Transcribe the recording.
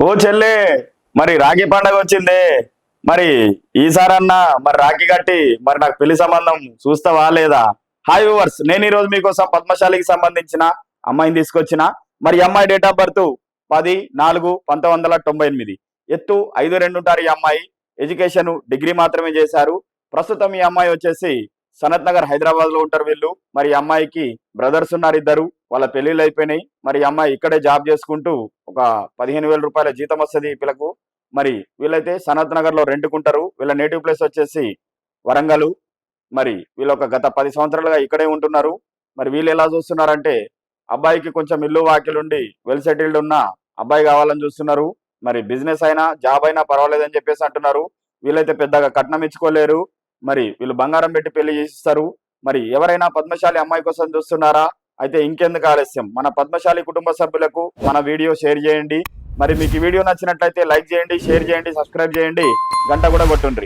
ఓ చెల్లే, మరి రాఖీ పండగ వచ్చిందే. మరి ఈసారన్నా మరి రాఖీ కట్టి మరి నాకు పెళ్లి సంబంధం చూస్తావా లేదా? హాయ్ వ్యూవర్స్, నేను ఈరోజు మీకోసం పద్మశాలికి సంబంధించిన అమ్మాయిని తీసుకొచ్చిన. మరి ఈ అమ్మాయి డేట్ ఆఫ్ బర్త్ 10/4/1998, ఎత్తు 5'2" ఉంటారు ఈ అమ్మాయి. ఎడ్యుకేషన్ డిగ్రీ మాత్రమే చేశారు. ప్రస్తుతం ఈ అమ్మాయి వచ్చేసి సనత్ నగర్ హైదరాబాద్ లో ఉంటారు వీళ్ళు. మరి ఈ అమ్మాయికి బ్రదర్స్ ఉన్నారు ఇద్దరు, వాళ్ళ పెళ్లిళ్ళు అయిపోయినాయి. మరి ఈ అమ్మాయి ఇక్కడే జాబ్ చేసుకుంటూ ఒక 15,000 రూపాయల జీతం వస్తుంది వీళ్ళకు. మరి వీళ్ళైతే సనత్ నగర్ లో రెంట్కుంటారు. వీళ్ళ నేటివ్ ప్లేస్ వచ్చేసి వరంగల్. మరి వీళ్ళు ఒక గత 10 సంవత్సరాలుగా ఇక్కడే ఉంటున్నారు. మరి వీళ్ళు ఎలా చూస్తున్నారంటే అబ్బాయికి కొంచెం ఇల్లు వాకిలుండి వెల్ సెటిల్డ్ ఉన్న అబ్బాయి కావాలని చూస్తున్నారు. మరి బిజినెస్ అయినా జాబ్ అయినా పర్వాలేదని చెప్పేసి అంటున్నారు. వీళ్ళైతే పెద్దగా కట్నం ఇచ్చుకోలేరు. మరి వీళ్ళు బంగారం పెట్టి పెళ్లి చేసిస్తారు. మరి ఎవరైనా పద్మశాలి అమ్మాయి కోసం చూస్తున్నారా? అయితే ఇంకెందుకు ఆలస్యం, మన పద్మశాలి కుటుంబ సభ్యులకు మన వీడియో షేర్ చేయండి. మరి మీకు ఈ వీడియో నచ్చినట్లయితే లైక్ చేయండి, షేర్ చేయండి, సబ్స్క్రైబ్ చేయండి, గంట కూడా కొట్టుండ్రి.